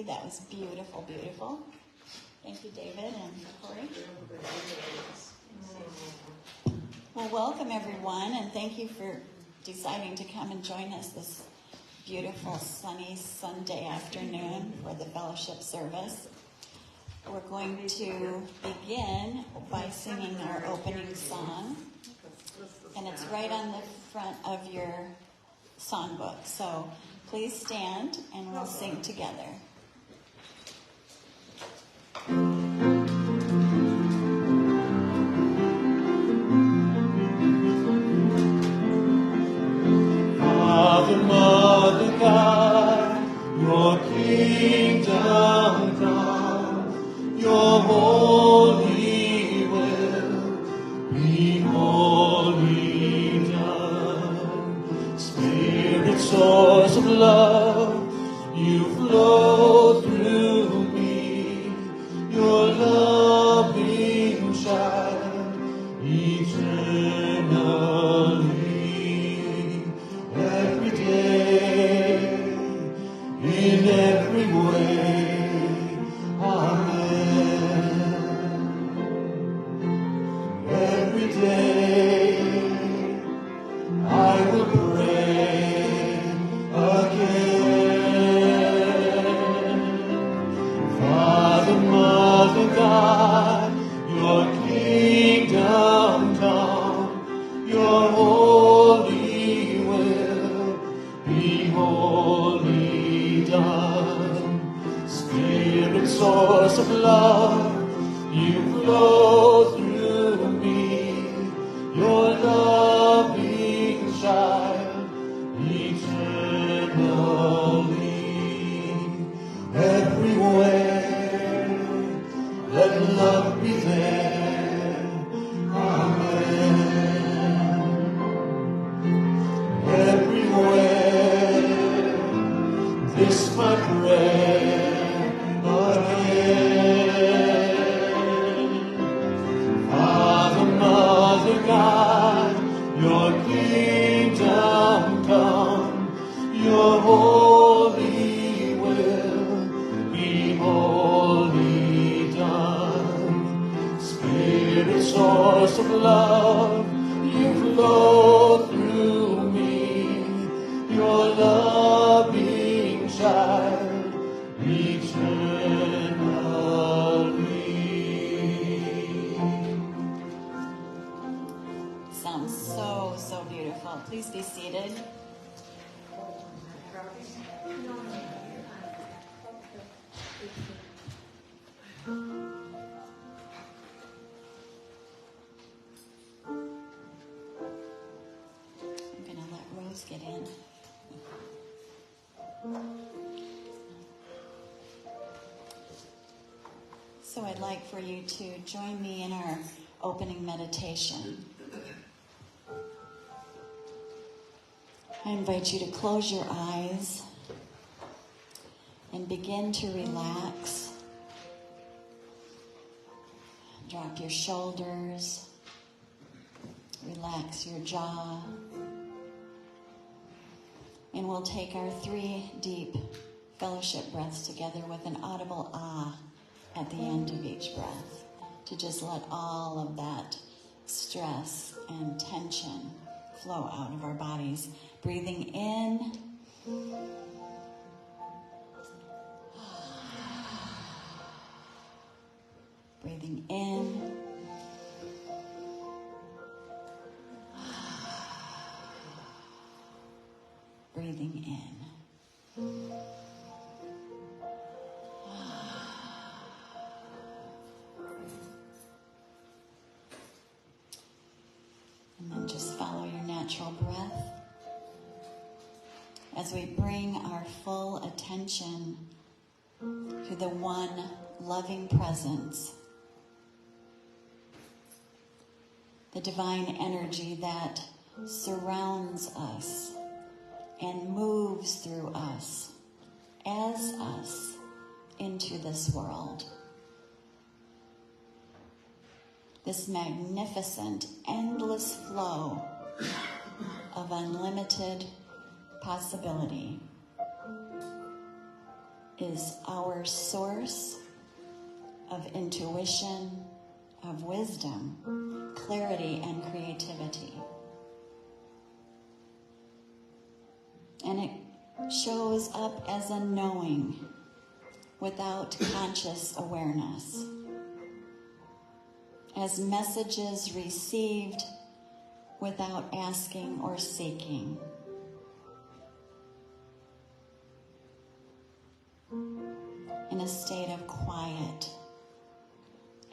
you. That was beautiful, beautiful. Thank you, David and Corey. Well, welcome everyone, and thank you for deciding to come and join us this beautiful sunny Sunday afternoon for the fellowship service. We're going to begin by singing our opening song, and it's right on the front of your songbook. So please stand and we'll sing together. Father, Mother, God. Spirit, source of love, you flow through me. Your loving child, eternally, every day, in every way. Amen. Every day I will pray again. Father, Mother, God, your kingdom come, your holy will be wholly done. Spirit, source of love, you flow through me. Your loving child, eternally, everywhere, let love be there. Amen. Everywhere, this my prayer again. Father, Mother, God, your kingdom come, your holy will be wholly done. Spirit, source of love, you flow through me, your loving child, eternally. Sounds so beautiful. Please be seated. I'm going to let Rose get in. So I'd like for you to join me in our opening meditation. I invite you to close your eyes and begin to relax. Drop your shoulders, relax your jaw, and we'll take our 3 deep fellowship breaths together with an audible ah at the end of each breath, to just let all of that stress and tension flow out of our bodies. Breathing in, breathing in, breathing in. And then just follow your natural breath as we bring our full attention to the one loving presence, the divine energy that surrounds us and moves through us, as us, into this world. This magnificent, endless flow of unlimited possibility is our source of intuition, of wisdom, clarity, and creativity. And it shows up as a knowing without conscious awareness, as messages received without asking or seeking. In a state of quiet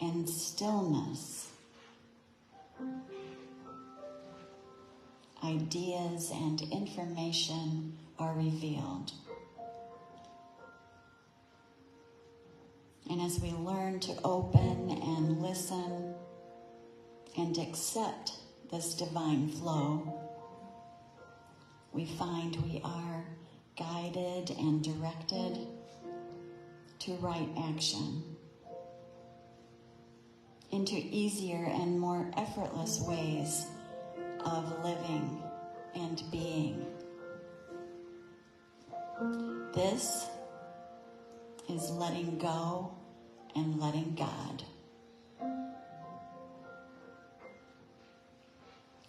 and stillness, ideas and information are revealed. And as we learn to open and listen and accept this divine flow, we find we are guided and directed to right action, into easier and more effortless ways of living and being. This is letting go and letting God.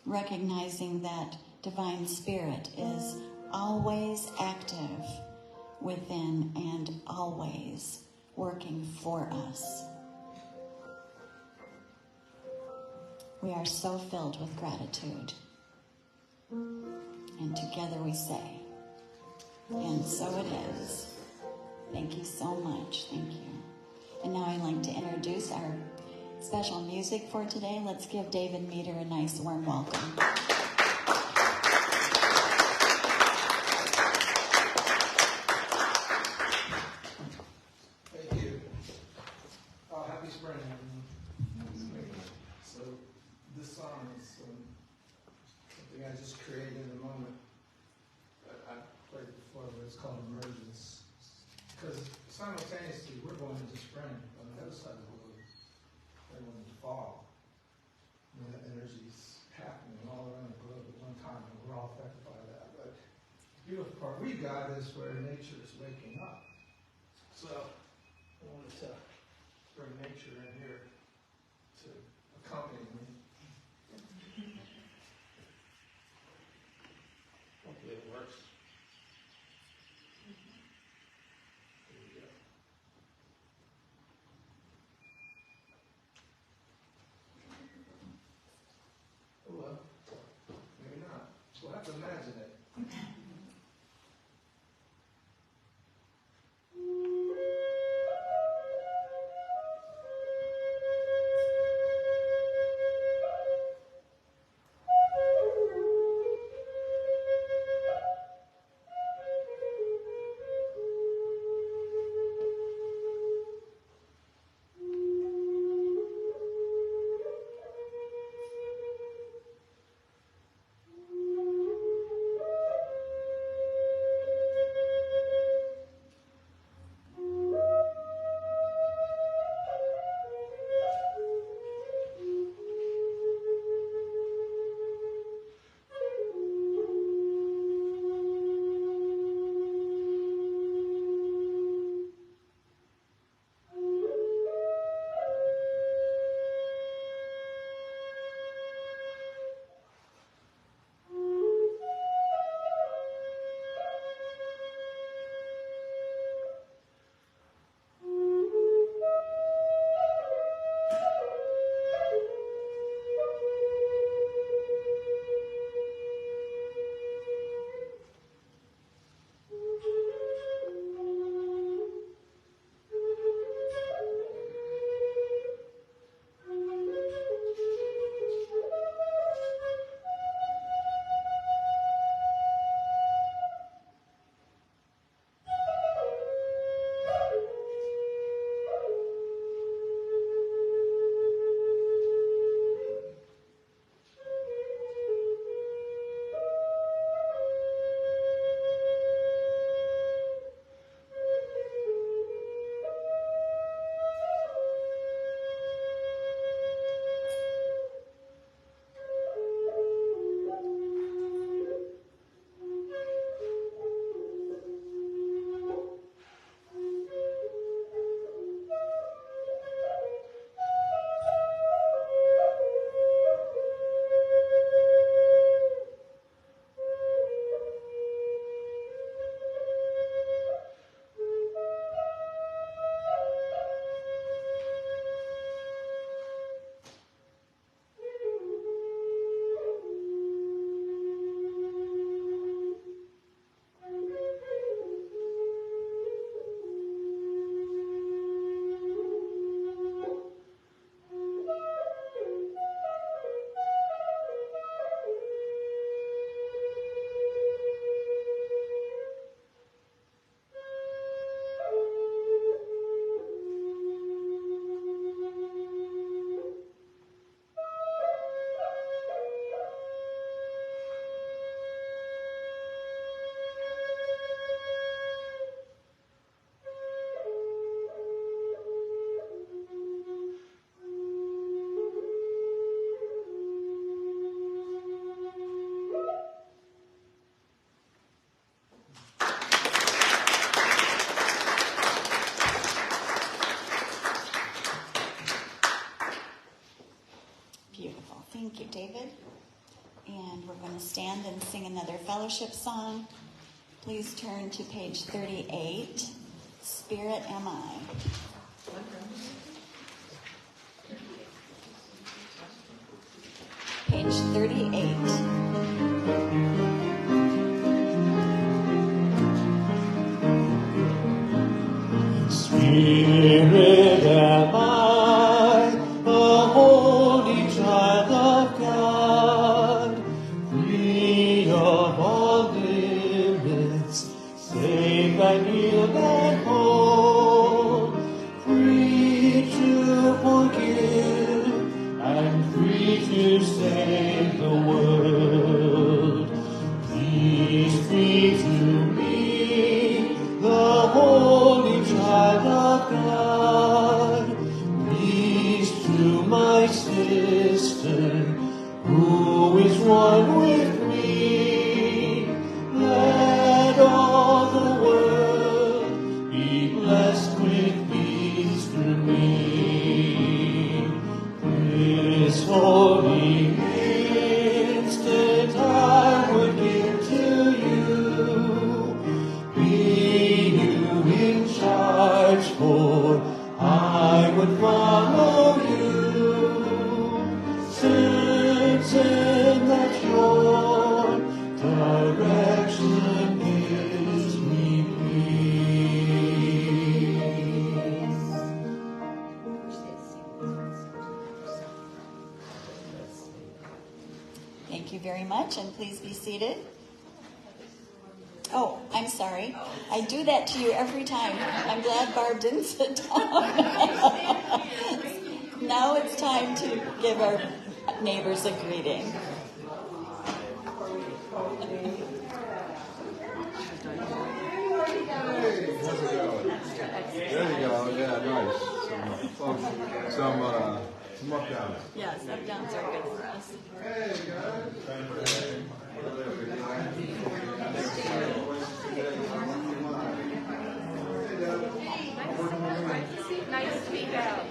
Recognizing that Divine Spirit is always active within and always working for us. We are so filled with gratitude. And together we say, and so it is. Thank you so much. Thank you. And now I'd like to introduce our special music for today. Let's give David Meeder a nice warm welcome. Thank you. Oh, happy spring, everyone. So this song is something I just created in a moment that I've played before, but it's called Emergence. Because simultaneously, we're going into spring. On the other side of the world, they're going into fall. And that energy's happening all around the globe at one time, and we're all affected by that. But the beautiful part we got is where nature is waking up. So I wanted to bring nature in here to accompany me. Hopefully it works. Here we go. Oh well, maybe not. We'll have to imagine it. another fellowship song. Please turn to page 38, Spirit Am I. Page 38. Spirit am I, a holy child of God, free of all limits, safe and healed and whole, free to forgive and free to save the world. Peace be to me, the holy child of God. Peace to my sister, who is one with me. Let all the world be blessed with peace through me. This holy instant I would give to you. Be you in charge, for I would follow you. Certain that your direction gives me peace. Thank you very much, and please be seated. Oh, I'm sorry. I do that to you every time. I'm glad Barb didn't sit down. Now it's time to give our neighbors a greeting. There you go. Yeah, nice. Some up down. Yes, up downs are good for us. Nice to speak out.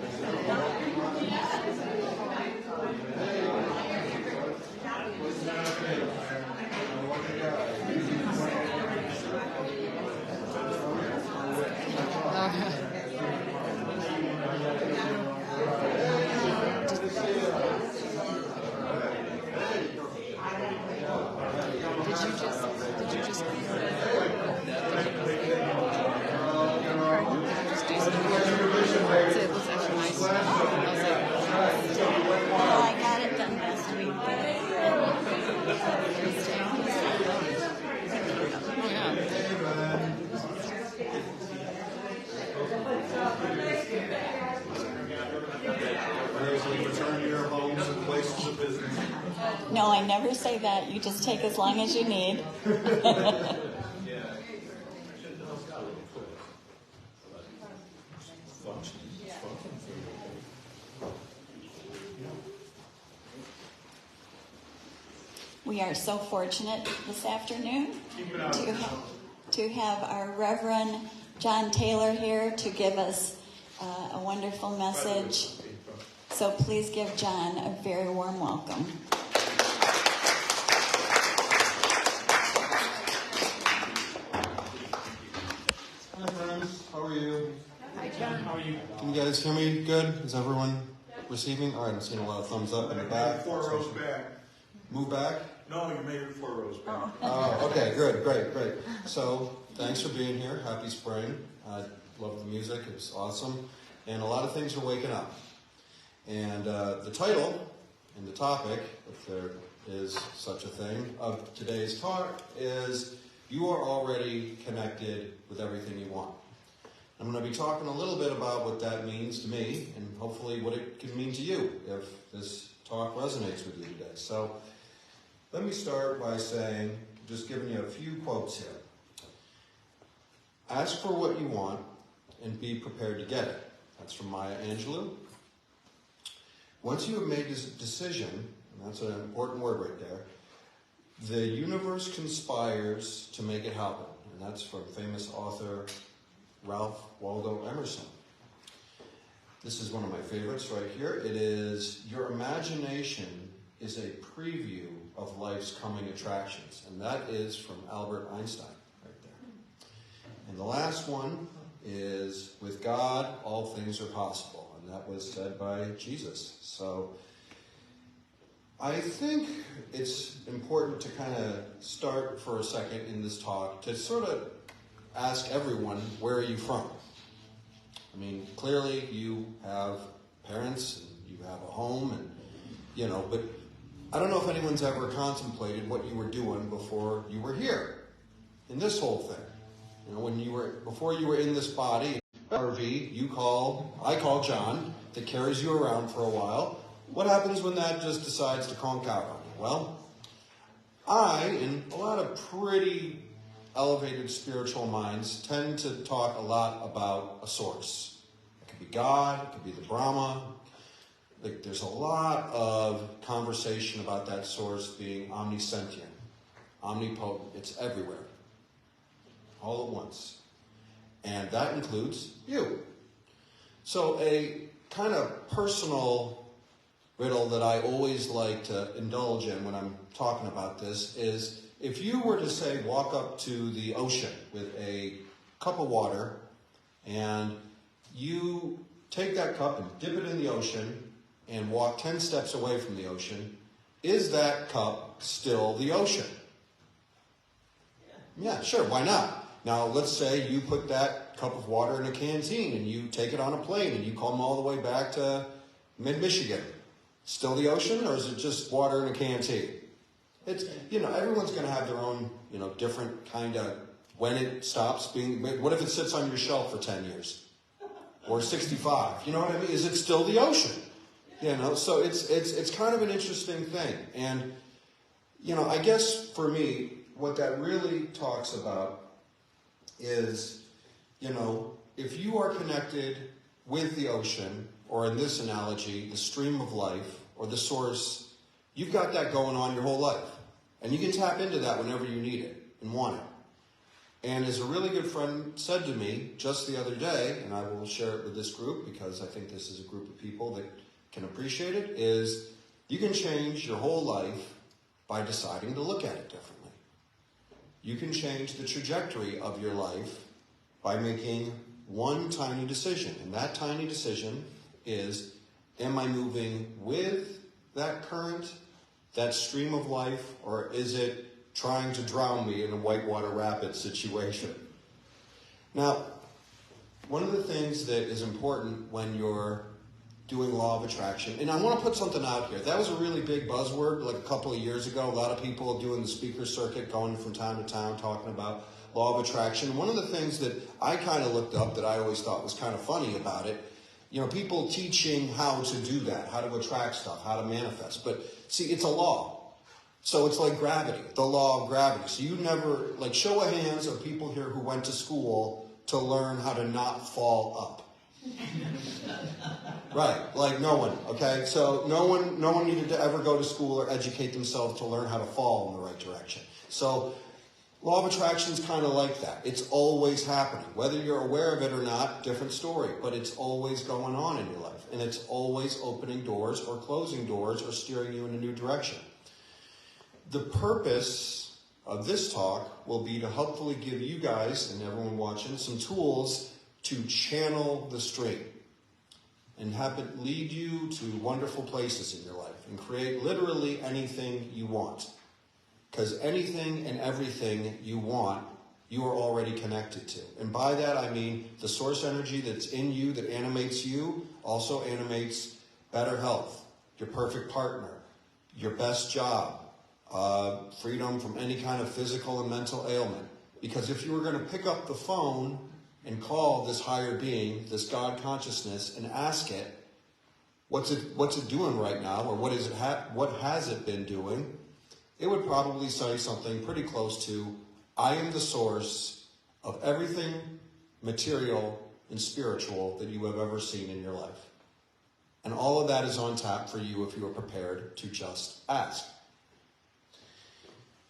Well, I got it done last week. Return to your homes and places of business. No, I never say that. You just take as long as you need. We are so fortunate this afternoon to have our Reverend John Taylor here to give us a wonderful message. So please give John a very warm welcome. Hi friends, how are you? Hi, John. How are you? Can you guys hear me good? Is everyone receiving? All right, I'm seeing a lot of thumbs up in the back. 4 rows back. Move back? No, you made it 4 rows back. Oh, okay, good, great. So, thanks for being here. Happy spring. I love the music. It's awesome. And a lot of things are waking up. And the title and the topic, if there is such a thing, of today's talk is You Are Already Connected with Everything You Want. I'm going to be talking a little bit about what that means to me and hopefully what it can mean to you if this talk resonates with you today. So, let me start by saying, just giving you a few quotes here. Ask for what you want and be prepared to get it. That's from Maya Angelou. Once you have made this decision, and that's an important word right there, the universe conspires to make it happen. And that's from famous author Ralph Waldo Emerson. This is one of my favorites right here. It is, your imagination is a preview of life's coming attractions. And that is from Albert Einstein, right there. And the last one is, with God, all things are possible. And that was said by Jesus. So I think it's important to kind of start for a second in this talk to sort of ask everyone, where are you from? I mean, clearly you have parents and you have a home, and but I don't know if anyone's ever contemplated what you were doing before you were here in this whole thing. Before you were in this body, RV, I call John, that carries you around for a while. What happens when that just decides to conk out on you? Well, I, in a lot of pretty elevated spiritual minds, tend to talk a lot about a source. It could be God, it could be the Brahma. Like, there's a lot of conversation about that source being omniscient, omnipotent. It's everywhere, all at once. And that includes you. So a kind of personal riddle that I always like to indulge in when I'm talking about this is, if you were to, say, walk up to the ocean with a cup of water, and you take that cup and dip it in the ocean and walk 10 steps away from the ocean, is that cup still the ocean? Yeah, sure, why not? Now, let's say you put that cup of water in a canteen and you take it on a plane and you come all the way back to mid-Michigan. Still the ocean, or is it just water in a canteen? It's, everyone's going to have their own, different kind of, when it stops being, what if it sits on your shelf for 10 years? Or 65? You know what I mean? Is it still the ocean? So it's kind of an interesting thing. And, I guess for me, what that really talks about is, if you are connected with the ocean, or in this analogy, the stream of life, or the source, you've got that going on your whole life. And you can tap into that whenever you need it and want it. And as a really good friend said to me just the other day, and I will share it with this group because I think this is a group of people that can appreciate it, is you can change your whole life by deciding to look at it differently. You can change the trajectory of your life by making one tiny decision. And that tiny decision is, am I moving with that current, that stream of life, or is it trying to drown me in a whitewater rapids situation? Now, one of the things that is important when you're doing law of attraction, and I want to put something out here. That was a really big buzzword like a couple of years ago. A lot of people doing the speaker circuit, going from town to town, talking about law of attraction. One of the things that I kind of looked up that I always thought was kind of funny about it, people teaching how to do that, how to attract stuff, how to manifest. But see, it's a law. So it's like gravity, the law of gravity. So you never, show of hands of people here who went to school to learn how to not fall up. Right, no one, okay? So no one needed to ever go to school or educate themselves to learn how to fall in the right direction. So law of attraction is kind of like that. It's always happening. Whether you're aware of it or not, different story. But it's always going on in your life. And it's always opening doors or closing doors or steering you in a new direction. The purpose of this talk will be to hopefully give you guys and everyone watching some tools to channel the stream and have it lead you to wonderful places in your life and create literally anything you want. Because anything and everything you want, you are already connected to. And by that I mean the source energy that's in you, that animates you, also animates better health, your perfect partner, your best job, freedom from any kind of physical and mental ailment. Because if you were going to pick up the phone and call this higher being, this God consciousness, and ask it, what's it doing right now, or what has it been doing, it would probably say something pretty close to, I am the source of everything material and spiritual that you have ever seen in your life. And all of that is on tap for you if you are prepared to just ask.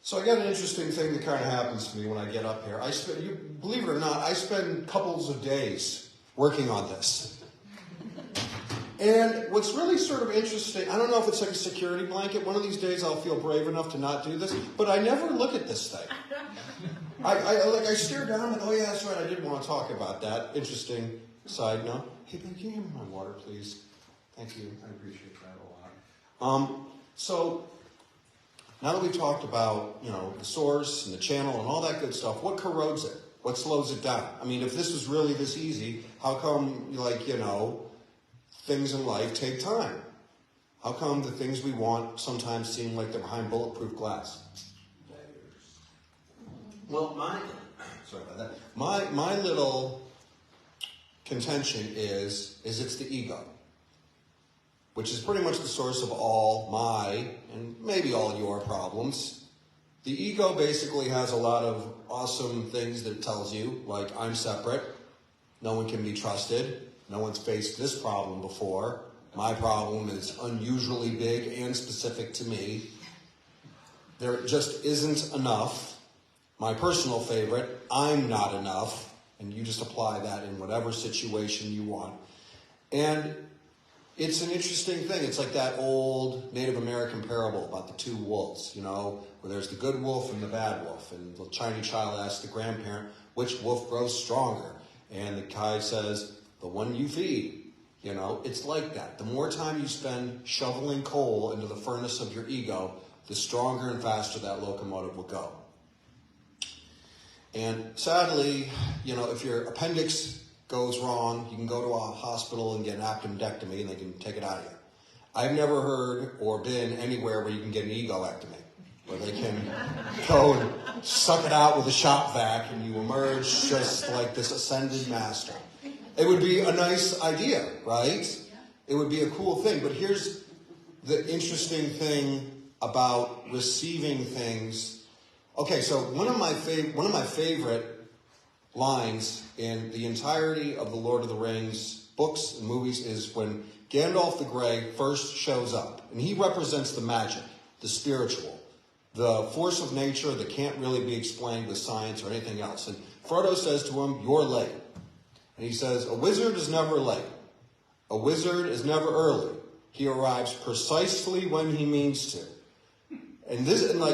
So I got an interesting thing that kind of happens to me when I get up here. Believe it or not, I spend couples of days working on this. And what's really sort of interesting, I don't know if it's like a security blanket. One of these days I'll feel brave enough to not do this, but I never look at this thing. I stare down and, oh yeah, that's right, I did want to talk about that. Interesting side note. Hey, babe, can you give me my water, please? Thank you. I appreciate that a lot. So, now that we've talked about, the source and the channel and all that good stuff, what corrodes it? What slows it down? I mean, if this was really this easy, how come, things in life take time? How come the things we want sometimes seem like they're behind bulletproof glass? Well, sorry about that. My little contention is it's the ego, which is pretty much the source of all my and maybe all your problems. The ego basically has a lot of awesome things that it tells you, like I'm separate, no one can be trusted, no one's faced this problem before, my problem is unusually big and specific to me, there just isn't enough. My personal favorite, I'm not enough, and you just apply that in whatever situation you want. And it's an interesting thing. It's like that old Native American parable about the two wolves, where there's the good wolf and the bad wolf. And the tiny child asks the grandparent, which wolf grows stronger? And the guy says, the one you feed. It's like that. The more time you spend shoveling coal into the furnace of your ego, the stronger and faster that locomotive will go. And sadly, if your appendix goes wrong, you can go to a hospital and get an appendectomy and they can take it out of you. I've never heard or been anywhere where you can get an egoectomy, where they can go and suck it out with a shop vac and you emerge just like this ascended master. It would be a nice idea, right? It would be a cool thing. But here's the interesting thing about receiving things. Okay, so one of my favorite lines in the entirety of the Lord of the Rings books and movies is when Gandalf the Grey first shows up. And he represents the magic, the spiritual, the force of nature that can't really be explained with science or anything else. And Frodo says to him, you're late. And he says, a wizard is never late. A wizard is never early. He arrives precisely when he means to. And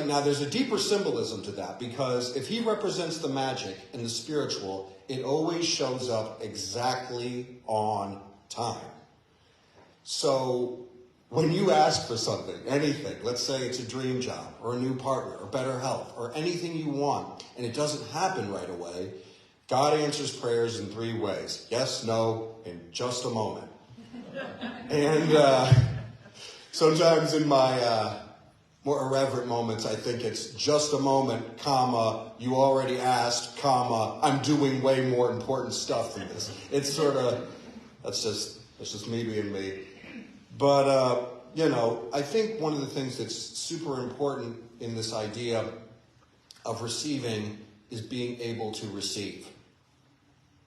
now there's a deeper symbolism to that, because if he represents the magic and the spiritual, it always shows up exactly on time. So when you ask for something, anything, let's say it's a dream job or a new partner or better health or anything you want, and it doesn't happen right away, God answers prayers in 3 ways. Yes, no, in just a moment. And sometimes in my more irreverent moments, I think it's just a moment, comma, you already asked, comma, I'm doing way more important stuff than this. It's sort of, that's just me being me. But, I think one of the things that's super important in this idea of receiving is being able to receive.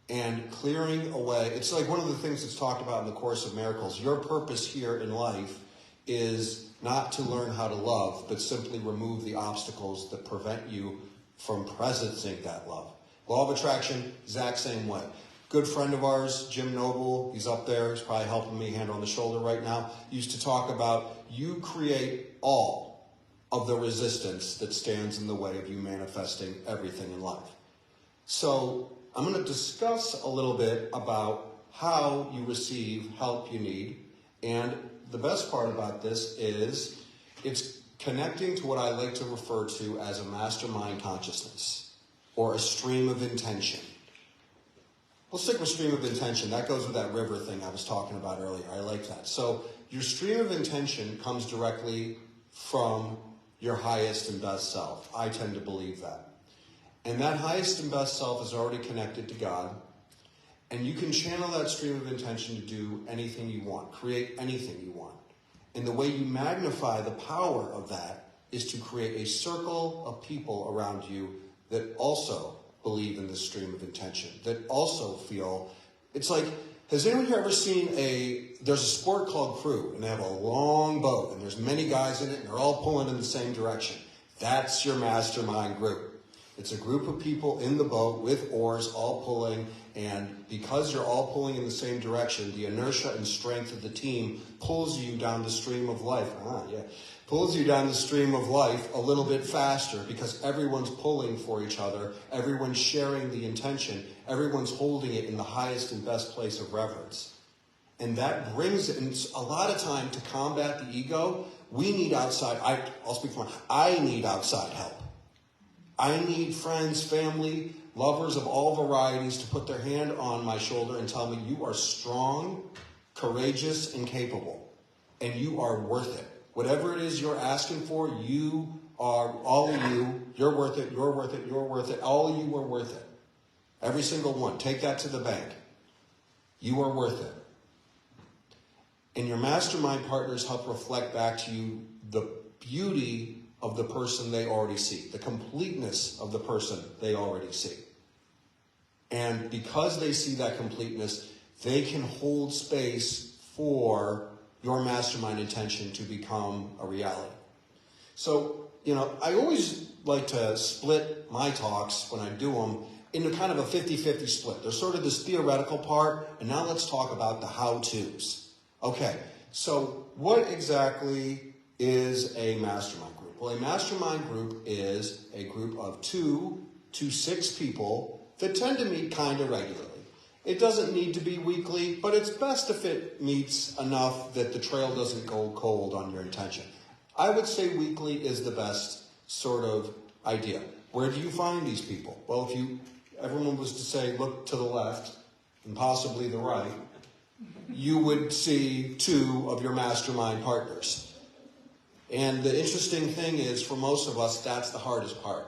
And clearing away, it's like one of the things that's talked about in the Course of Miracles. Your purpose here in life is not to learn how to love, but simply remove the obstacles that prevent you from presencing that love. Law of attraction, exact same way. Good friend of ours, Jim Noble, he's up there, he's probably helping me, hand on the shoulder right now, used to talk about you create all of the resistance that stands in the way of you manifesting everything in life. So I'm going to discuss a little bit about how you receive help you need. And the best part about this is it's connecting to what I like to refer to as a mastermind consciousness or a stream of intention. We'll stick with stream of intention. That goes with that river thing I was talking about earlier. I like that. So your stream of intention comes directly from your highest and best self. I tend to believe that. And that highest and best self is already connected to God. And you can channel that stream of intention to do anything you want, create anything you want. And the way you magnify the power of that is to create a circle of people around you that also believe in this stream of intention, that also feel, it's like, has anyone here ever seen there's a sport called crew, and they have a long boat, and there's many guys in it, and they're all pulling in the same direction. That's your mastermind group. It's a group of people in the boat with oars, all pulling, and because you're all pulling in the same direction, the inertia and strength of the team pulls you down the stream of life. Pulls you down the stream of life a little bit faster because everyone's pulling for each other, everyone's sharing the intention, everyone's holding it in the highest and best place of reverence. And that brings it, and a lot of time to combat the ego, we need outside, I'll speak for myself, I need outside help. I need friends, family, lovers of all varieties to put their hand on my shoulder and tell me you are strong, courageous, and capable. And you are worth it. Whatever it is you're asking for, you are, all of you, you're worth it, you're worth it, you're worth it. All of you are worth it. Every single one. Take that to the bank. You are worth it. And your mastermind partners help reflect back to you the beauty of the person they already see, the completeness of the person they already see. And because they see that completeness, they can hold space for your mastermind intention to become a reality. So, I always like to split my talks when I do them into kind of a 50-50 split. There's sort of this theoretical part, and now let's talk about the how-tos. Okay, so what exactly is a mastermind group? Well, a mastermind group is a group of 2 to 6 people that tend to meet kind of regularly. It doesn't need to be weekly, but it's best if it meets enough that the trail doesn't go cold on your intention. I would say weekly is the best sort of idea. Where do you find these people? Well, if everyone was to say, look to the left and possibly the right, you would see 2 of your mastermind partners. And the interesting thing is, for most of us, that's the hardest part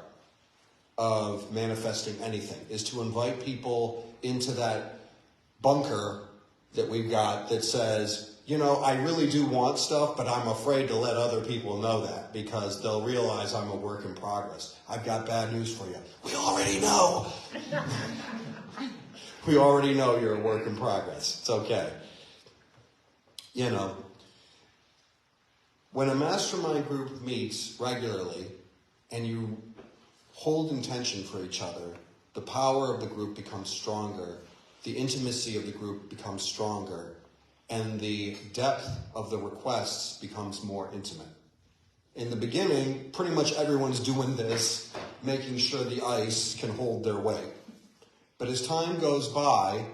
of manifesting anything, is to invite people into that bunker that we've got that says, I really do want stuff, but I'm afraid to let other people know that because they'll realize I'm a work in progress. I've got bad news for you. We already know. We already know you're a work in progress. It's okay. When a mastermind group meets regularly and you hold intention for each other, the power of the group becomes stronger, the intimacy of the group becomes stronger, and the depth of the requests becomes more intimate. In the beginning, pretty much everyone's doing this, making sure the ice can hold their weight. But as time goes by,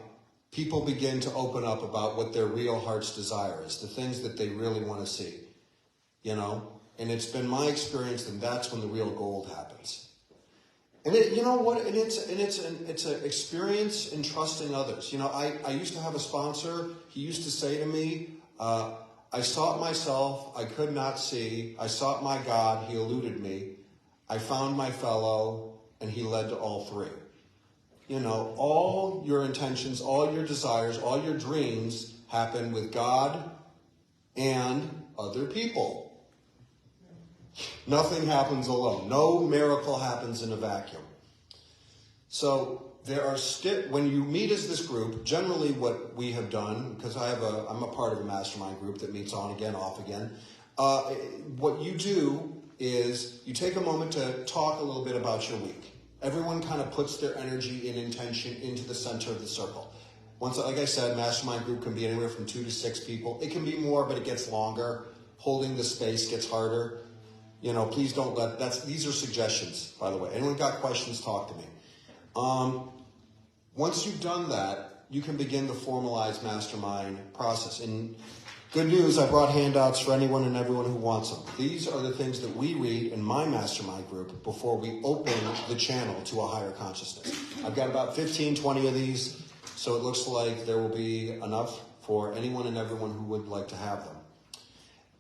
people begin to open up about what their real heart's desire is, the things that they really want to see, And it's been my experience that that's when the real gold happens. And it's an experience in trusting others. I used to have a sponsor. He used to say to me, I sought myself, I could not see. I sought my God, he eluded me. I found my fellow, and he led to all 3. All your intentions, all your desires, all your dreams happen with God and other people. Nothing happens alone. No miracle happens in a vacuum. So when you meet as this group, generally what we have done, because I'm a part of a mastermind group that meets on again, off again. What you do is you take a moment to talk a little bit about your week. Everyone kind of puts their energy and intention into the center of the circle. Once, like I said, mastermind group can be anywhere from 2 to 6 people. It can be more, but it gets longer. Holding the space gets harder. Please don't these are suggestions, by the way. Anyone got questions, talk to me. Once you've done that, you can begin the formalized mastermind process. And good news, I brought handouts for anyone and everyone who wants them. These are the things that we read in my mastermind group before we open the channel to a higher consciousness. I've got about 15, 20 of these, so it looks like there will be enough for anyone and everyone who would like to have them.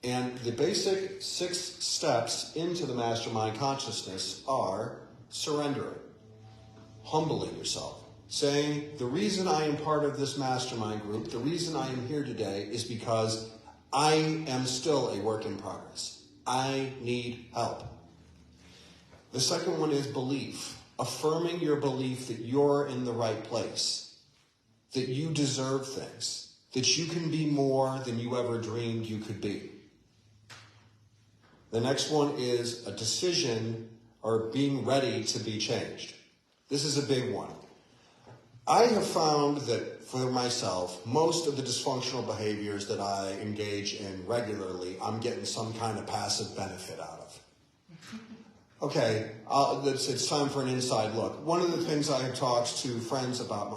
And the basic 6 steps into the mastermind consciousness are surrendering, humbling yourself, saying, the reason I am part of this mastermind group, the reason I am here today is because I am still a work in progress. I need help. The second one is belief, affirming your belief that you're in the right place, that you deserve things, that you can be more than you ever dreamed you could be. The next one is a decision or being ready to be changed. This is a big one. I have found that for myself, most of the dysfunctional behaviors that I engage in regularly, I'm getting some kind of passive benefit out of. Okay, it's time for an inside look. One of the things I have talked to friends about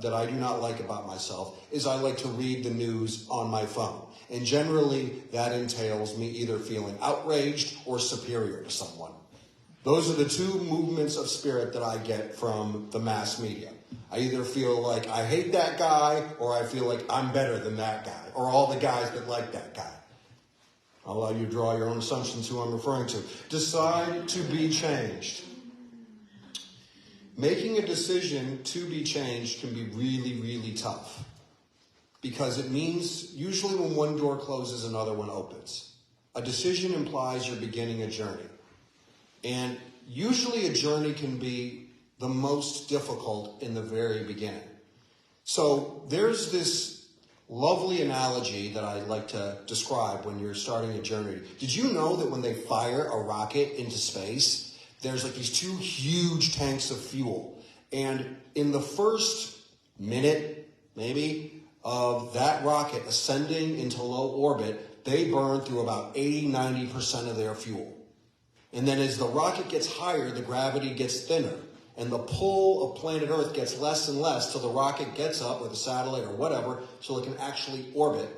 that I do not like about myself is I like to read the news on my phone. And generally, that entails me either feeling outraged or superior to someone. Those are the two movements of spirit that I get from the mass media. I either feel like I hate that guy, or I feel like I'm better than that guy, or all the guys that like that guy. I'll allow you to draw your own assumptions who I'm referring to. Decide to be changed. Making a decision to be changed can be really, really tough, because it means usually when one door closes, another one opens. A decision implies you're beginning a journey. And usually a journey can be the most difficult in the very beginning. So there's this lovely analogy that I like to describe when you're starting a journey. Did you know that when they fire a rocket into space, there's like these two huge tanks of fuel? And in the first minute, maybe, of that rocket ascending into low orbit, they burn through about 80-90% of their fuel. And then as the rocket gets higher, the gravity gets thinner. And the pull of planet Earth gets less and less till the rocket gets up with a satellite or whatever so it can actually orbit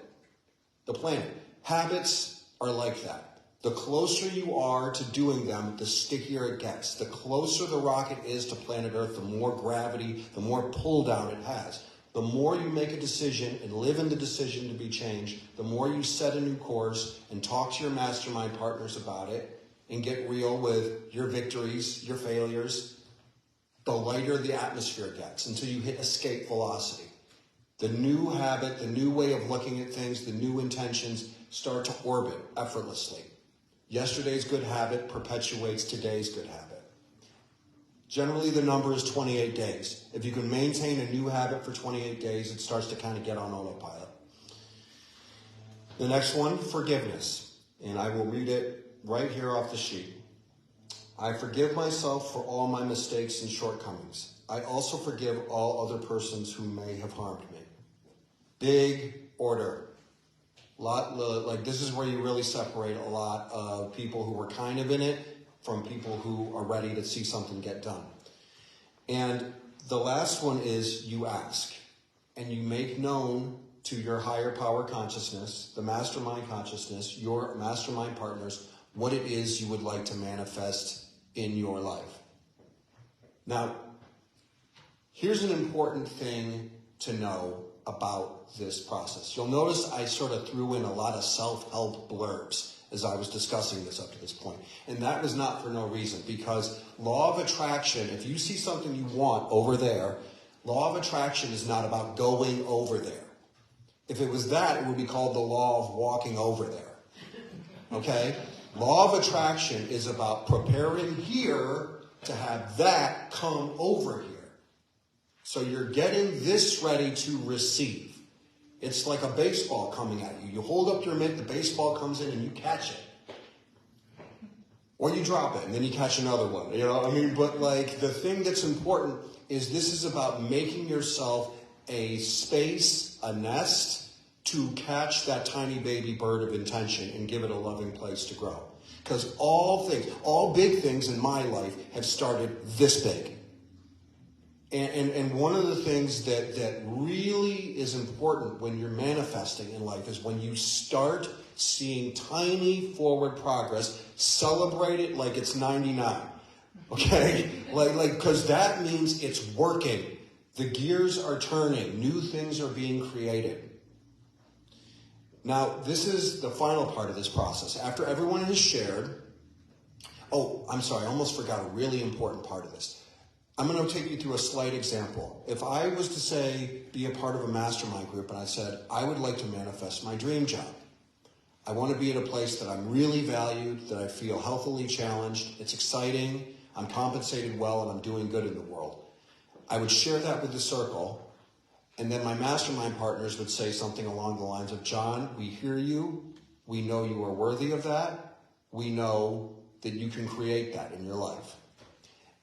the planet. Habits are like that. The closer you are to doing them, the stickier it gets. The closer the rocket is to planet Earth, the more gravity, the more pull down it has. The more you make a decision and live in the decision to be changed, the more you set a new course and talk to your mastermind partners about it and get real with your victories, your failures, the lighter the atmosphere gets until you hit escape velocity. The new habit, the new way of looking at things, the new intentions start to orbit effortlessly. Yesterday's good habit perpetuates today's good habit. Generally, the number is 28 days. If you can maintain a new habit for 28 days, it starts to kind of get on autopilot. The next one, forgiveness. And I will read it right here off the sheet. I forgive myself for all my mistakes and shortcomings. I also forgive all other persons who may have harmed me. Big order. This is where you really separate a lot of people who were kind of in it from people who are ready to see something get done. And the last one is you ask. And you make known to your higher power consciousness, the mastermind consciousness, your mastermind partners, what it is you would like to manifest in your life. Now, here's an important thing to know about this process. You'll notice I sort of threw in a lot of self-help blurbs as I was discussing this up to this point. And that was not for no reason, because law of attraction, if you see something you want over there, law of attraction is not about going over there. If it was that, it would be called the law of walking over there. Okay? Law of attraction is about preparing here to have that come over here. So you're getting this ready to receive. It's like a baseball coming at you. You hold up your mitt, the baseball comes in, and you catch it. Or you drop it, and then you catch another one. But the thing that's important is this is about making yourself a space, a nest, to catch that tiny baby bird of intention and give it a loving place to grow. Because all big things in my life have started this big. And one of the things that really is important when you're manifesting in life is when you start seeing tiny forward progress, celebrate it like it's 99. Okay? Because that means it's working. The gears are turning. New things are being created. Now, this is the final part of this process. After everyone has shared, I almost forgot a really important part of this. I'm going to take you through a slight example. If I was to say, be a part of a mastermind group, and I said, I would like to manifest my dream job. I want to be in a place that I'm really valued, that I feel healthily challenged, it's exciting, I'm compensated well, and I'm doing good in the world. I would share that with the circle. And then my mastermind partners would say something along the lines of, John, we hear you. We know you are worthy of that. We know that you can create that in your life.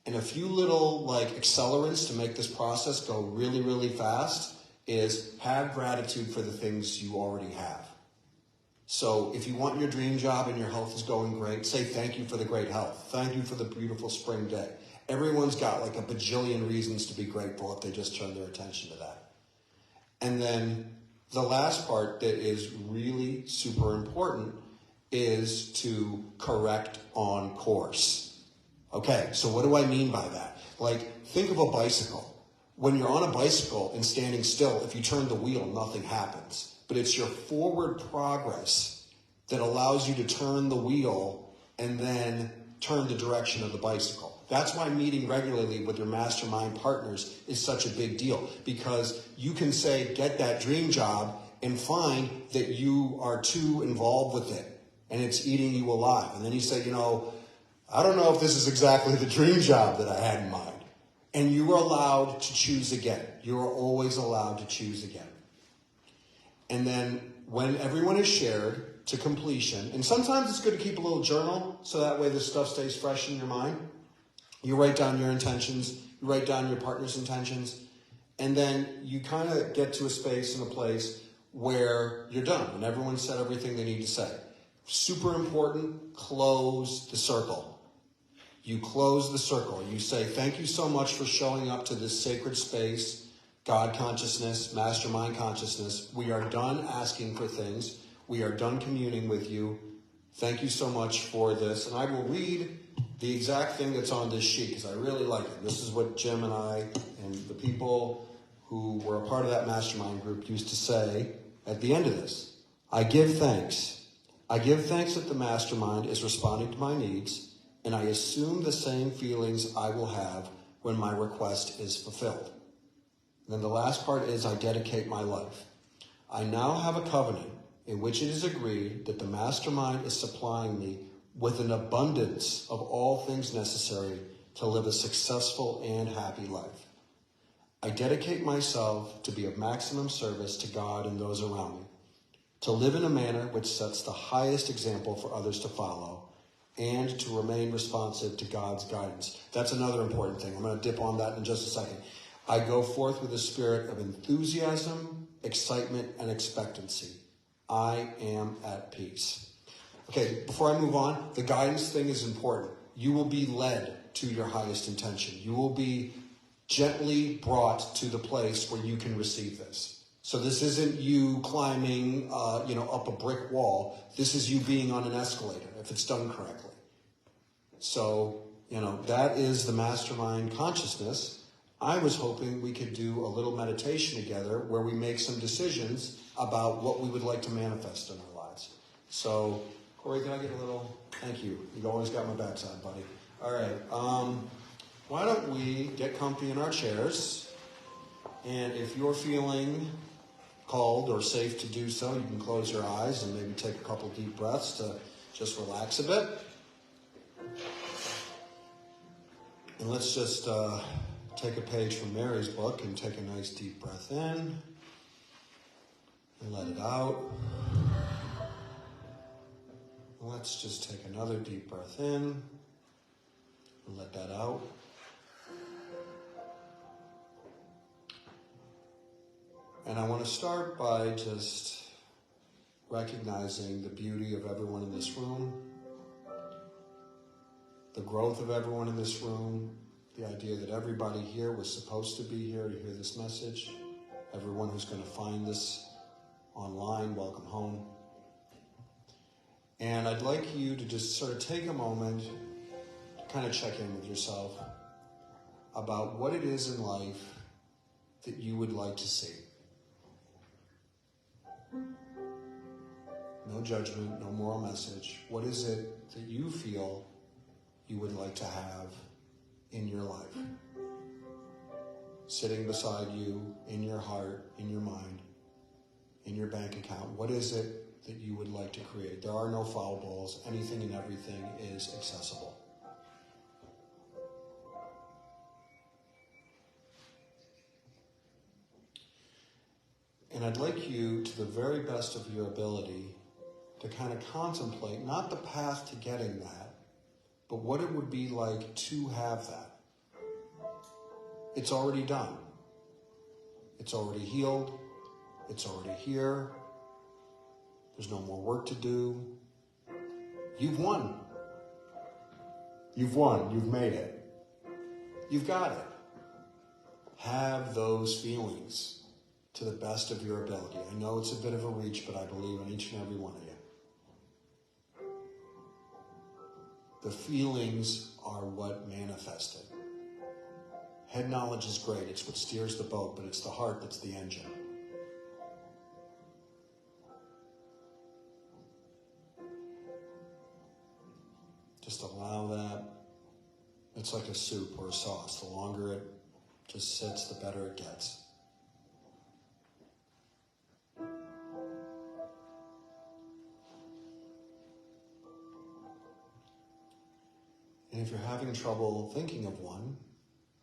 And a few little like accelerants to make this process go really, really fast is have gratitude for the things you already have. So if you want your dream job and your health is going great, say thank you for the great health. Thank you for the beautiful spring day. Everyone's got like a bajillion reasons to be grateful if they just turn their attention to that. And then the last part that is really super important is to correct on course. Okay, so what do I mean by that? Like, think of a bicycle. When you're on a bicycle and standing still, if you turn the wheel, nothing happens. But it's your forward progress that allows you to turn the wheel and then turn the direction of the bicycle. That's why meeting regularly with your mastermind partners is such a big deal, because you can say, get that dream job, and find that you are too involved with it and it's eating you alive. And then you say, I don't know if this is exactly the dream job that I had in mind. And you are allowed to choose again. You are always allowed to choose again. And then when everyone is shared to completion, and sometimes it's good to keep a little journal so that way this stuff stays fresh in your mind. You write down your intentions, you write down your partner's intentions, and then you kind of get to a space and a place where you're done and everyone said everything they need to say. Super important, close the circle. You close the circle. You say, thank you so much for showing up to this sacred space, God consciousness, mastermind consciousness. We are done asking for things. We are done communing with you. Thank you so much for this. And I will read the exact thing that's on this sheet because I really like it. This is what Jim and I and the people who were a part of that mastermind group used to say at the end of this. I give thanks. I give thanks that the mastermind is responding to my needs, and I assume the same feelings I will have when my request is fulfilled. And then the last part is I dedicate my life. I now have a covenant in which it is agreed that the mastermind is supplying me with an abundance of all things necessary to live a successful and happy life. I dedicate myself to be of maximum service to God and those around me, to live in a manner which sets the highest example for others to follow, and to remain responsive to God's guidance. That's another important thing. I'm going to dip on that in just a second. I go forth with a spirit of enthusiasm, excitement, and expectancy. I am at peace. Okay, before I move on, the guidance thing is important. You will be led to your highest intention. You will be gently brought to the place where you can receive this. So this isn't you climbing, up a brick wall. This is you being on an escalator, if it's done correctly. So, that is the mastermind consciousness. I was hoping we could do a little meditation together where we make some decisions about what we would like to manifest in our lives. So, Corey, can I get a little, thank you. You've always got my backside, buddy. All right, why don't we get comfy in our chairs, and if you're feeling called or safe to do so, you can close your eyes and maybe take a couple deep breaths to just relax a bit. And let's just take a page from Mary's book and take a nice deep breath in and let it out. And let's just take another deep breath in and let that out. And I want to start by just recognizing the beauty of everyone in this room, the growth of everyone in this room, the idea that everybody here was supposed to be here to hear this message, everyone who's going to find this online, welcome home. And I'd like you to just sort of take a moment to kind of check in with yourself about what it is in life that you would like to see. No judgment, no moral message. What is it that you feel you would like to have in your life? Sitting beside you, in your heart, in your mind, in your bank account. What is it that you would like to create? There are no foul balls. Anything and everything is accessible. And I'd like you, to the very best of your ability, to kind of contemplate, not the path to getting that, but what it would be like to have that. It's already done. It's already healed. It's already here. There's no more work to do. You've won. You've won. You've made it. You've got it. Have those feelings to the best of your ability. I know it's a bit of a reach, but I believe in each and every one of you. The feelings are what manifested. Head knowledge is great. It's what steers the boat, but it's the heart that's the engine. Just allow that. It's like a soup or a sauce. The longer it just sits, the better it gets. And if you're having trouble thinking of one,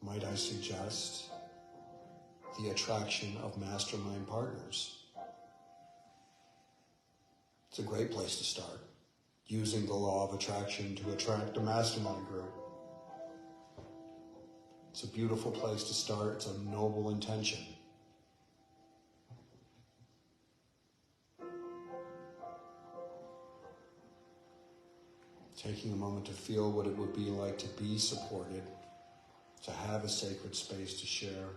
might I suggest the attraction of mastermind partners? It's a great place to start, using the law of attraction to attract a mastermind group. It's a beautiful place to start. It's a noble intention. Taking a moment to feel what it would be like to be supported, to have a sacred space to share,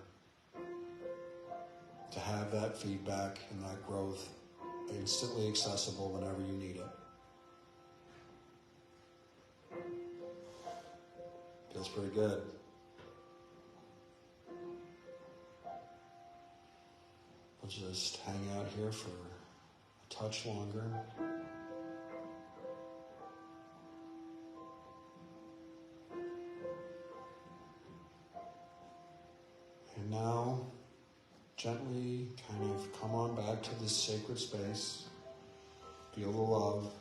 to have that feedback and that growth instantly accessible whenever you need it. Feels pretty good. We'll just hang out here for a touch longer. And now, gently kind of come on back to this sacred space. Feel the love,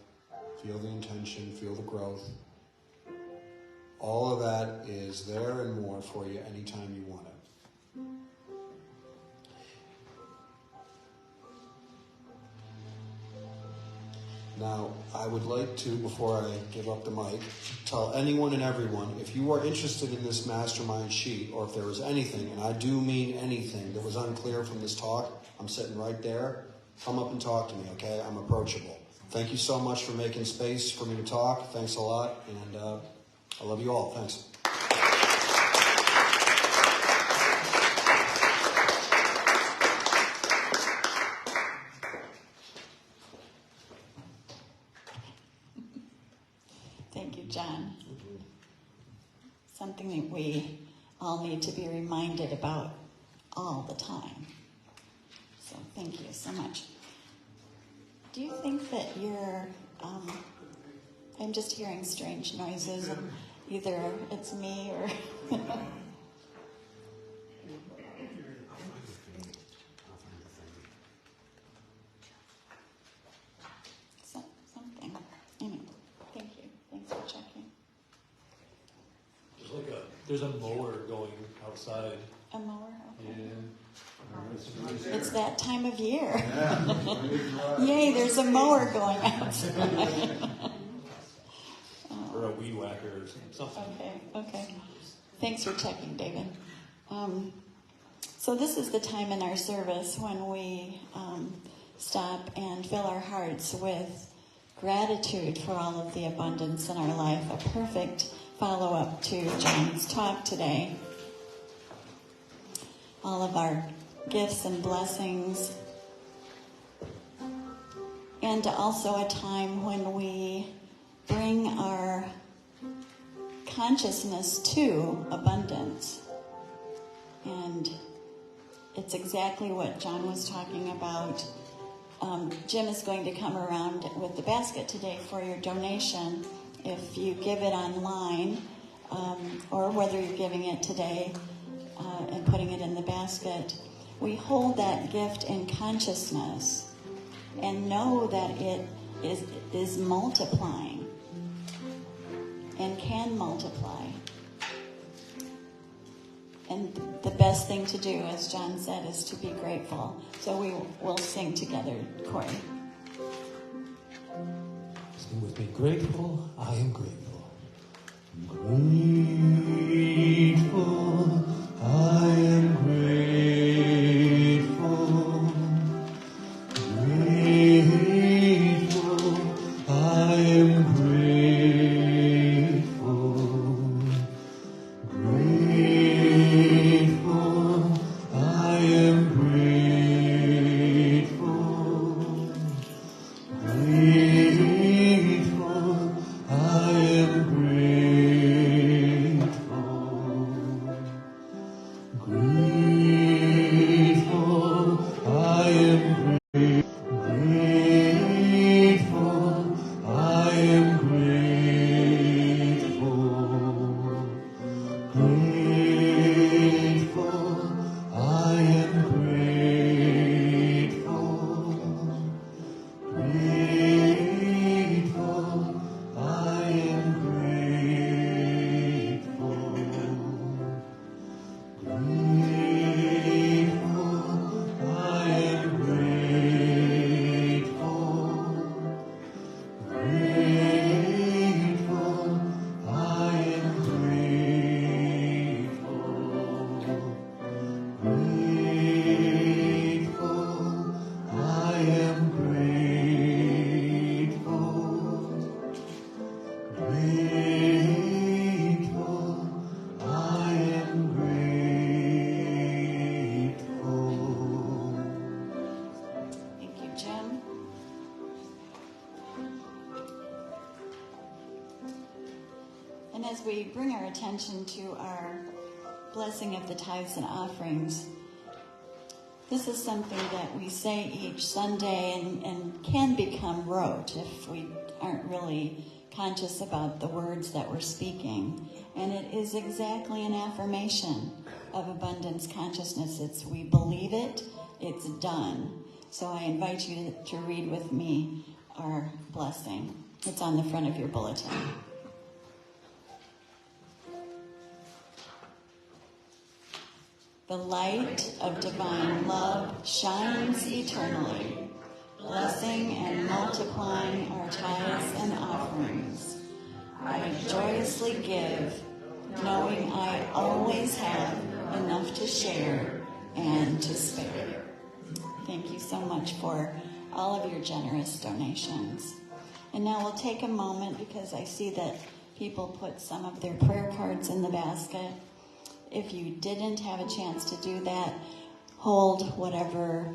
feel the intention, feel the growth. All of that is there and more for you anytime you want it. Now, I would like to, before I give up the mic, tell anyone and everyone, if you are interested in this mastermind sheet, or if there was anything, and I do mean anything, that was unclear from this talk, I'm sitting right there, come up and talk to me, okay? I'm approachable. Thank you so much for making space for me to talk. Thanks a lot, and I love you all. Thanks. Thank you, John. Something that we all need to be reminded about all the time. So thank you so much. Do you think that you're, I'm just hearing strange noises. Either it's me or... something. Anyway, thank you. Thanks for checking. There's a mower going outside. A mower? Okay. Yeah. It's that time of year. Yay, there's a mower going outside. Or a weed whacker or something. Okay. Thanks for checking, David. So this is the time in our service when we stop and fill our hearts with gratitude for all of the abundance in our life. A perfect follow-up to John's talk today. All of our gifts and blessings. And also a time when we bring our consciousness to abundance. And it's exactly what John was talking about. Jim is going to come around with the basket today for your donation. If you give it online, or whether you're giving it today and putting it in the basket, we hold that gift in consciousness and know that it is multiplying and can multiply. And the best thing to do, as John said, is to be grateful. So we will sing together, Corey. Sing with me. Grateful, I am grateful. Grateful, I am grateful. Grateful, I am grateful. Grateful, I am grateful. Grateful, I am grateful. Grateful, I am grateful. I am grateful. Grateful, I am grateful. Grateful, I am grateful. Grateful, I am grateful. Grateful, I am grateful. Grateful, I am grateful. Grateful, I am grateful. Thank you, Jim. And as we bring our attention to our blessing of the tithes and offerings, this is something that we say each Sunday and can become rote if we aren't really conscious about the words that we're speaking. And it is exactly an affirmation of abundance consciousness. We believe it, it's done. So I invite you to read with me our blessing. It's on the front of your bulletin. The light of divine love shines eternally, blessing and multiplying our tithes and offerings. I joyously give, knowing I always have enough to share and to spare. Thank you so much for all of your generous donations. And now we'll take a moment because I see that people put some of their prayer cards in the basket. If you didn't have a chance to do that, hold whatever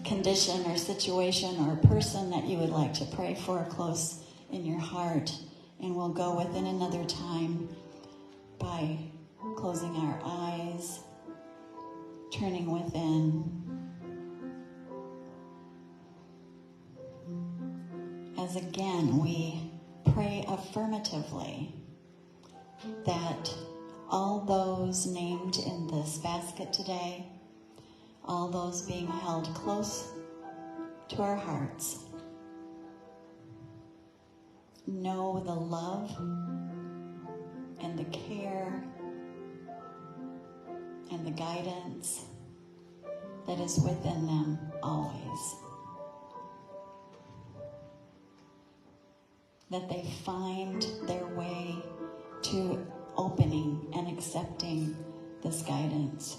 condition or situation or person that you would like to pray for close in your heart. And we'll go within another time by closing our eyes, turning within. As again, we pray affirmatively that all those named in this basket today, all those being held close to our hearts, know the love and the care and the guidance that is within them always. That they find their way to opening and accepting this guidance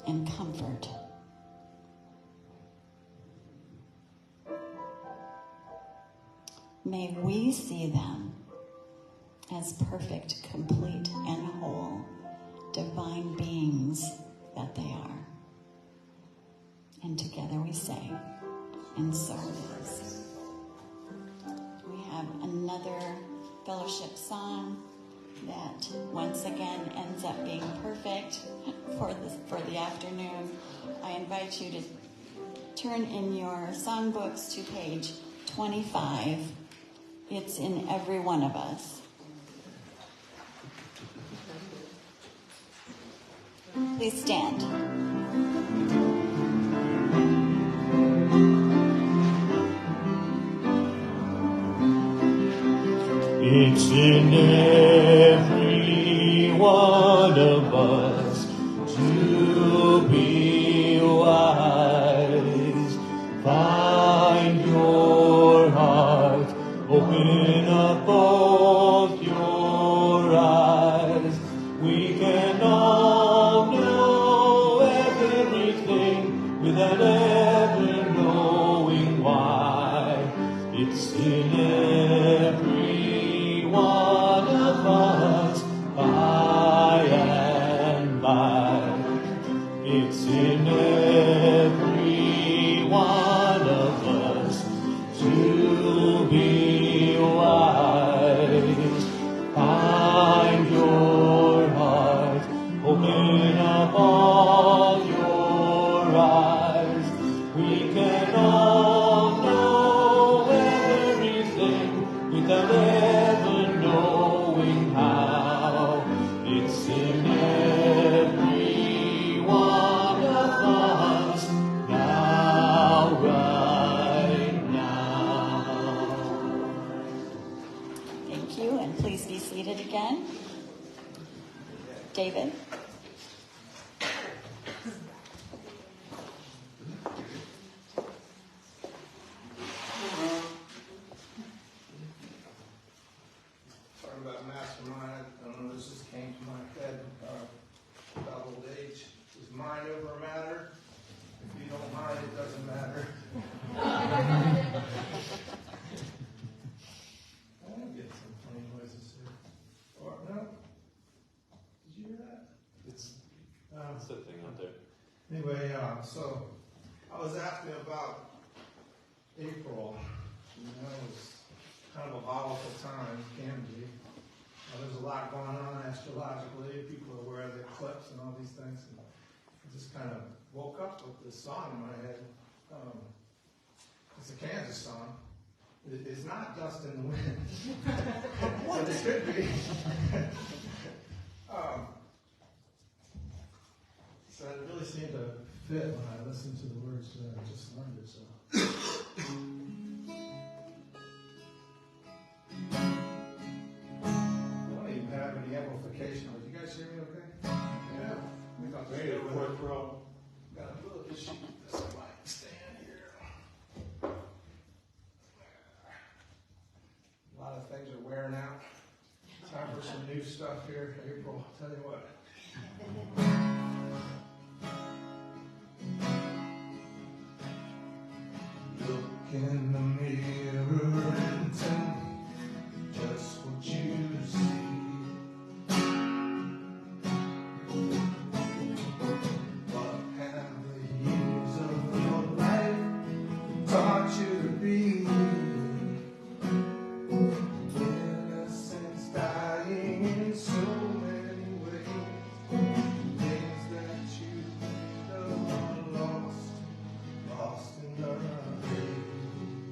and comfort. May we see them as perfect, complete, and whole, divine beings that they are. And together we say, and so it is. We have another fellowship song that once again ends up being perfect for the afternoon. I invite you to turn in your songbooks to page 25. It's in every one of us. Please stand. It's in every one of us to be wise. Find your heart open can all know everything without ever knowing why. It's in every one of us, by and by. It's in every one of us to be wise. Find your heart, open up all your eyes. We can all know everything without ever knowing how. It's in every one of us now, right now. Thank you, and please be seated again. David? Talking about mastermind, I don't know, this just came to my head about old age. Is mind over matter? If you don't mind, it doesn't matter. I get some funny noises here. Or, no? Did you hear that? It's the thing out there. Anyway, so I was asking about April. You know, it was kind of a volatile time, can be. There's a lot going on astrologically. People are aware of the eclipse and all these things. And I just kind of woke up with this song in my head. It's a Kansas song. It's not Dust in the Wind. But it could be. So it really seemed to fit when I listened to the words that I just learned it. So. I don't even have any amplification. Did you guys hear me okay? Yeah. We got Made it, fourth row. got a little issue with this mic stand here. A lot of things are wearing out. Time for some new stuff here, April. I'll tell you what. Look in the mirror and tell me just what you see. What have the years of your life taught you to be? Innocence dying in so many ways. Things that you know are lost in the rain.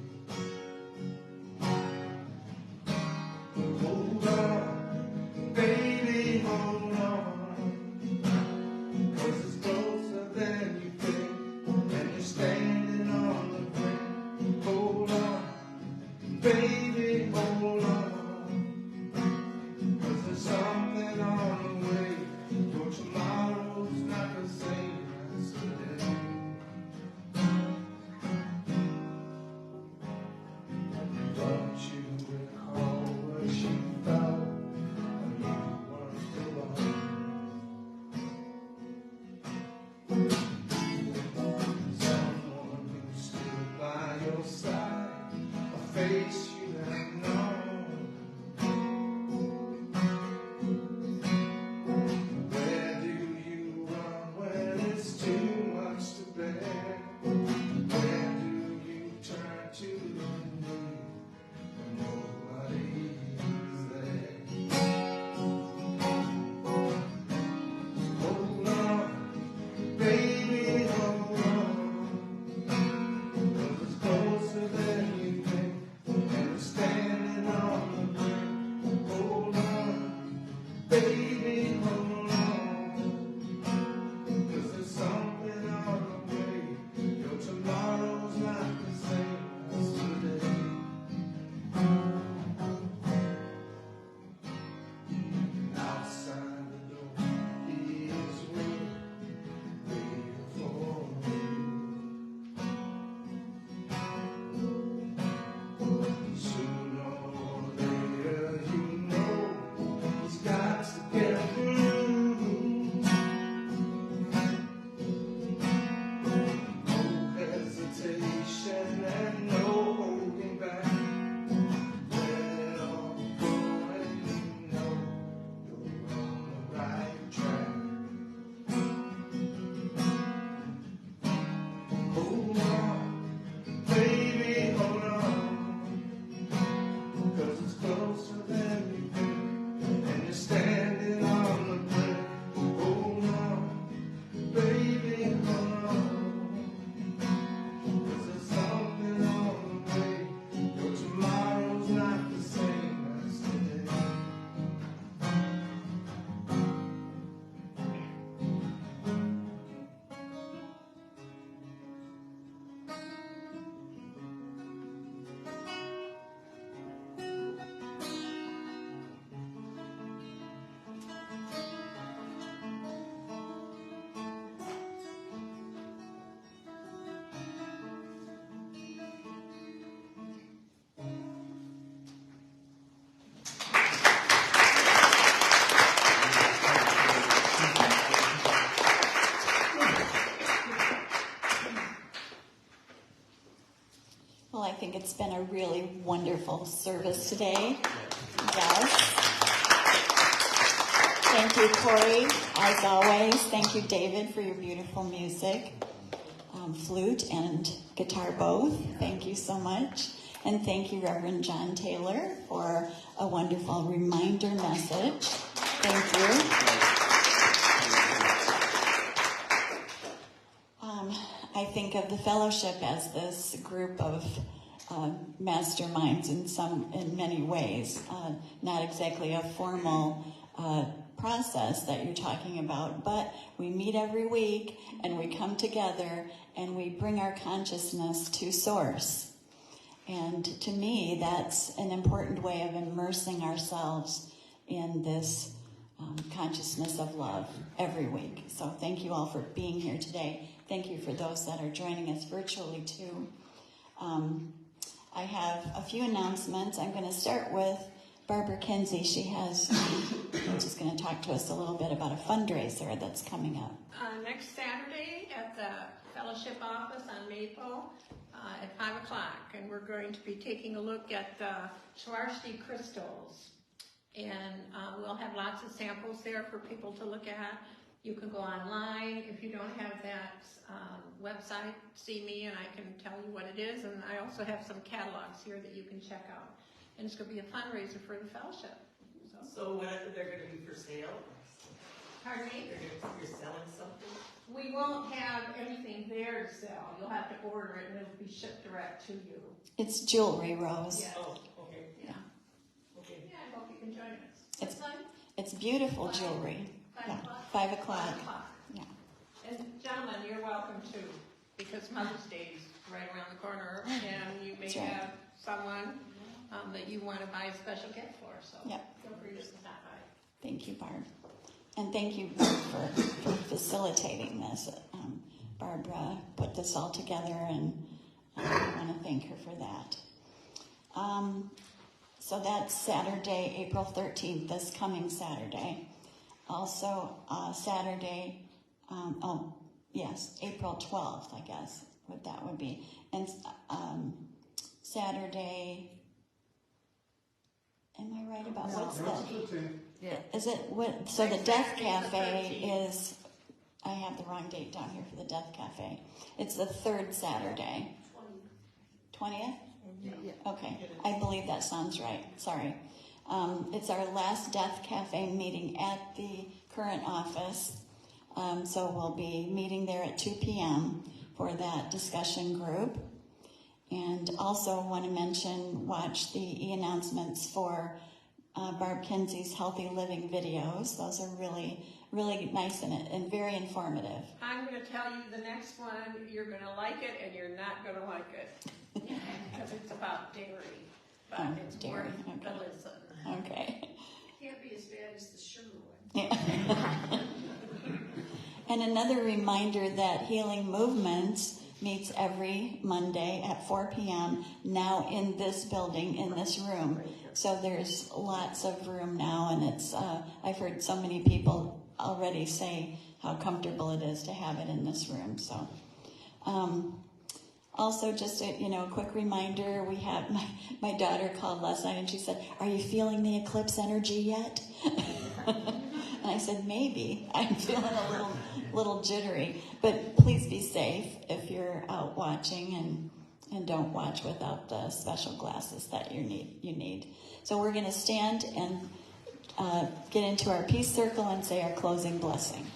been a really wonderful service today. Yes. Thank you, Corey, as always. Thank you, David, for your beautiful music. Flute and guitar both. Thank you so much. And thank you, Reverend John Taylor, for a wonderful reminder message. Thank you. I think of the fellowship as this group of masterminds in many ways. Not exactly a formal process that you're talking about, but we meet every week and we come together and we bring our consciousness to source. And to me, that's an important way of immersing ourselves in this consciousness of love every week. So thank you all for being here today. Thank you for those that are joining us virtually too. I have a few announcements. I'm going to start with Barbara Kinsey. She's going to talk to us a little bit about a fundraiser that's coming up. Next Saturday at the fellowship office on Maple at 5 o'clock, and we're going to be taking a look at the Swarovski crystals. And we'll have lots of samples there for people to look at. You can go online. If you don't have that website, see me and I can tell you what it is. And I also have some catalogs here that you can check out. And it's going to be a fundraiser for the fellowship. So what they're going to be for sale? Pardon me? You're selling something? We won't have anything there to sell. You'll have to order it and it'll be shipped direct to you. It's jewelry, Rose. Yes. Oh, okay. Yeah. Okay. Yeah, I hope you can join us. It's- What time? It's beautiful jewelry. 5 Yeah, o'clock? 5 o'clock. 5 o'clock. Yeah. And gentlemen, you're welcome too, because Mother's Day is right around the corner, and you may That's right. have someone that you want to buy a special gift for, so Yep. feel free to stop by. Thank you, Barb. And thank you, Barb, for facilitating this. Barbara put this all together, and I want to thank her for that. So that's Saturday, April 13th, this coming Saturday. Also, Saturday, April 12th, I guess, what that would be. And Saturday, am I right about what's that? Is it what? So the Death Cafe is, I have the wrong date down here for the Death Cafe. It's the third Saturday. 20th? Okay, I believe that sounds right. Sorry. It's our last Death Cafe meeting at the current office. So we'll be meeting there at 2 p.m. for that discussion group. And also want to mention, watch the e-announcements for Barb Kinsey's Healthy Living videos. Those are really, really nice and very informative. I'm going to tell you the next one, you're going to like it and you're not going to like it, because it's about dairy, but it's dairy, worth the okay. listen. Okay. Can't be as bad as the sugar one. Yeah. And another reminder that Healing Movements meets every Monday at 4 p.m. now in this building, in this room. So there's lots of room now, and it's I've heard so many people already say how comfortable it is to have it in this room. So also just a quick reminder, we have my daughter called last night and she said, "Are you feeling the eclipse energy yet?" And I said, maybe. I'm feeling a little jittery. But please be safe if you're out watching, and don't watch without the special glasses that you need. So we're going to stand and get into our peace circle and say our closing blessing.